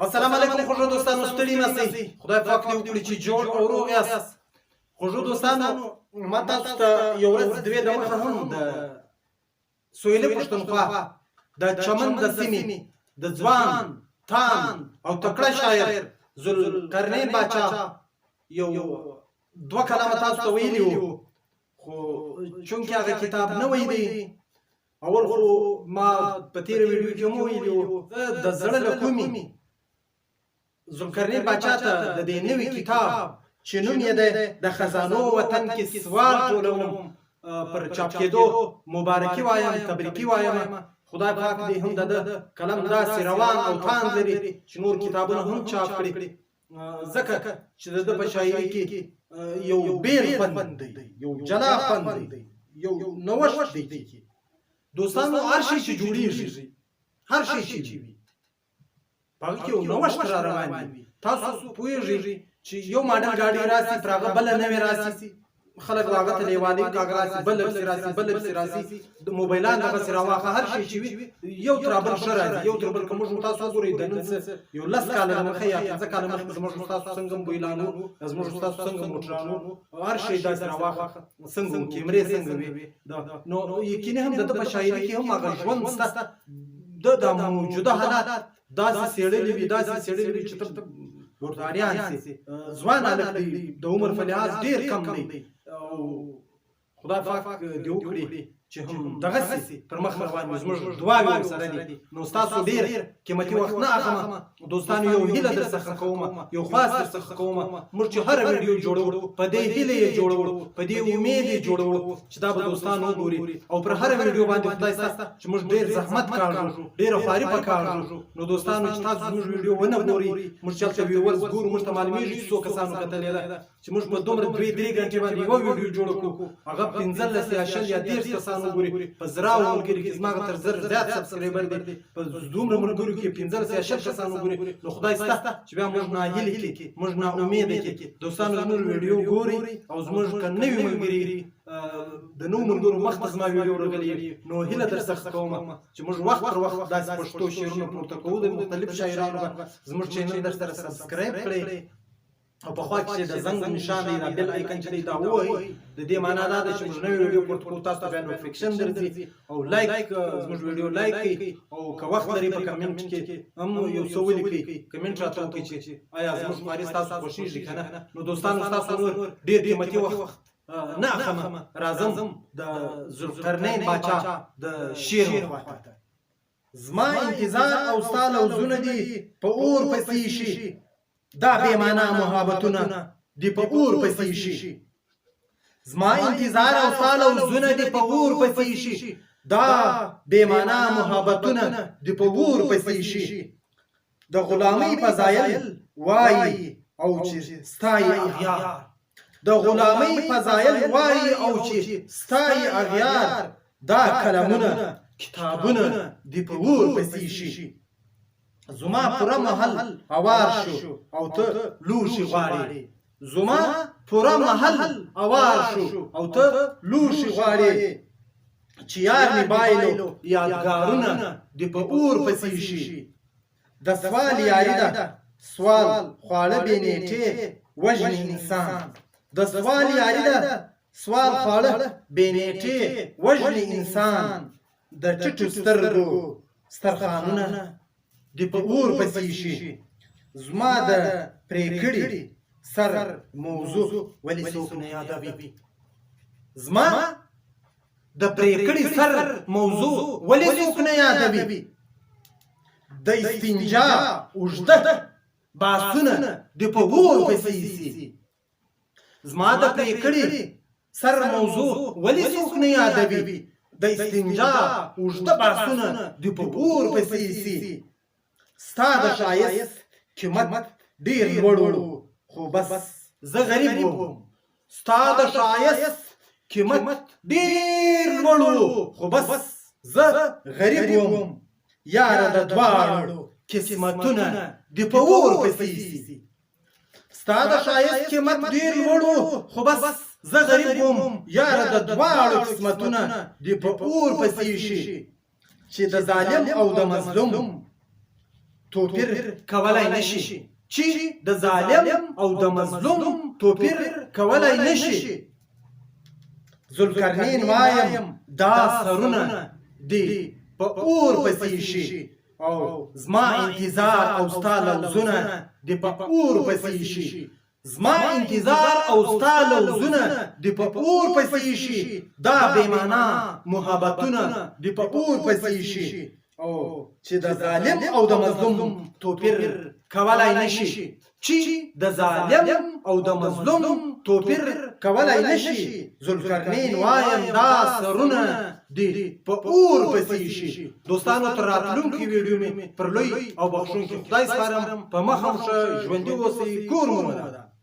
السلام علیکم خوږو دوستانو، ستړي مشئ. خدای پاک دې وکړي چې جوړ او روغ یاست. خوږو دوستانو، ما تاسو ته یو ورځ دوې دمخه هم د سویلي پښتونخوا د چمن د سیمې د ځوان تان او تکړه شاعر ذوالقرنین باچا یو دوه کلامه تاسو ته ویلي وو، خو چونکې هغه کتاب نوی دی، اول خو ما په تېره ویډیو کې هم ویلي وو د زړه له کومې ذوالقرنین باچا ته د دې نوي کتاب چې نوم یې دی د خزانو وطن کې سوال ټولوم پر چاپ کېدو مبارکي وایم، تبریکي وایم. خدای پاک دې هم د قلم داسې روان او تان لري چې نور کتابونه هم چاپ کړي، ځکه چې د ده په شاعري کې یو بیل خوند دی، یو جلا خوند دی، یو نوښت دی. دوستانو، هر شی چې جوړېږي، هر شی چې وي، په هغه کې یو نوښت را روان وي. تاسو پوهېږئ چې یو ماډل ګاډي راسي، پر هغه بله نوې راسي، خلک به هغه ته لیوالي کاږ راسي، بله پسې راسي، بله پسې راسي، د موبایلان دغسې راواخه، هر شی چې وي یو تر بل ښه راځي، یو تر بل. که موږ تاسو وګورئ د نن څه یو 10 کاله دمخه یا 15 کاله مخکې زموږ ستاسو څنګه موبایلانو، زموږ ستاسو څنګه موټرانو، هر شی داسې راواخه، څنګه وو کیمرې څنګه وې. نو یقیني هم د ده په شاعري کې هم هغه ژوند شته، د موجوده حالات داسې څېړلي وي، داسې څېړلي وي چې تر ګرداریان سي، ځوان هلک دی، د عمر په لحاظ ډېر کم دی، او خدای پاک دې وکړي چې هم دغسې پر مخ روان وي. زموږ دعاوې ورسره دي. نو ستاسو ډېر قیمتي وخت نه اخلم دوستانو، یو هیله در څخه کوم، یو خواست در څخه کوم. موږ چې هره ویډیو جوړوو، په دې هیله یې جوړوو، په دې امید یې جوړوو چې دا به دوستان وګوري، او پر هره ویډیو باندې خدای سته چې موږ ډېر زحمت کاږو، ډېره خواري په کاږو. نو دوستانو، چې تاسو زموږ ویډیو ونه ګورئ، موږ چې هلته ویورز ګورو، موږ ته معلومېږي چې څو کسانو کتلې ده، چې موږ په دومره 2-3 غنټې باندې یوه ویډیو جوړه کړو، هغه 15 یا 20 یا 30 کسانو ګوري. په زراو ملګري کې زما تر 1000 زیات سبسکرایبر دي، په دومره ملګرو کې 15 یا 20 کسانو ګوري. نو خدای سته چې بیا موږ ناهیلې کړي، موږ ناامیده کړي. دوستانو، زموږ ویډیو ګوري، او زموږ که نوي ملګري د نوو ملګرو مخ ته زما ویډیو راغلي، نو هیله در څخه کوم چې موږ وخت پر وخت داسې پښتو شعرونه پورته کوو د مختلف شاعرانو. زموږ چینل در سره سبسکرایب کړئ، او په خوا کې چې د زنګ نشان دی، دا بیل آیکن چې دی، دا ووهئ. د دې معنا دا ده چې موږ نوې ویډیو پورته کوو، تاسو ته بیا نوټیفیکیشن درځي. او لایک، زموږ ویډیو لایک کړئ، او که وخت لري په کمنټ کې هم یو څه ولیکئ، کمنټ راته وکړئ چې آیا زموږ خواري ستاسو خوښېږي که نه. نو دوستانو، ستاسو نور ډېر قیمتي وخت نه اخلم، راځم د ذوالقرنین باچا د شعر خواته. زما انتظار او ستا لوظونه دي په اور پسې شي، دا بې معنا محبتونه دي په اور پسې شي. زما انتظار او ستا لوظونه دي په اور پسې شي، دا بې معنا محبتونه دي په اور پسې شي. د غلامۍ فضایل وایي او چې ستایي اغیار، د غلامۍ فضایل وایي او چې ستایي اغیار، دا کلمونه کتابونه دي په اور پسې شي. زما پوره محل اوار شو او ته لوښي غواړې، زما پوره محل اوار شو او ته لوښي غواړې، چې یار مې بایلو یادګارونه دي په اور پسې شي. د سوال یاري ده، سوال خواړه بې نیټې وژني انسان، د سوال یاري ده، سوال خواړه بې نیټې وژني انسان. د ټیټو سترګو سترخانونه دی په اور پسې شي. زما د پرې کړي سر موضوع ولې څوک نه یادوي، زما د پرې کړي سر موضوع ولې څوک نه یادوي. د استنجا اوږده باسونه دی په اور پسې شي. زما د پرې کړي سر موضوع ولې څوک نه یادوي. د استنجا اوږده باسونه دی په اور پسې شي. ستا د ښایست قیمت ډېر لوړ و، خو بس زه غریب وم. ستا د ښایست قیمت ډېر لوړ و، خو بس زه غریب وم. یاره د دواړو قسمتونه دې په اور پسې شي. ستا د ښایست قیمت ډېر لوړ و، خو بس زه غریب وم. یاره د دواړو قسمتونه دې په اور پسې شي. چې د ظالم او د مظلوم توپیر کولای نشي چې د ظالم او د مظلوم توپیر کولای نشي ذوالقرنین وایم دا سرونه دی په اور پسې شي او زما انتظار او ستا لوزونه دی په اور پسې شي زما انتظار او ستا لوزونه دی په اور پسې شي دا بېمانا محبتونه دی په اور پسې شي او چې د ظالم او د مظلوم توپیر کولای نشي چې د ظالم او د مظلوم توپیر کولای نشي ذوالقرنین وایم دا سرونه دی په اور پسې شي دوستانو تر راتلونکي ویډیو مې پر لوی او بخښونکي خدای سپارم په مخه ژوندي اوسئ کور مو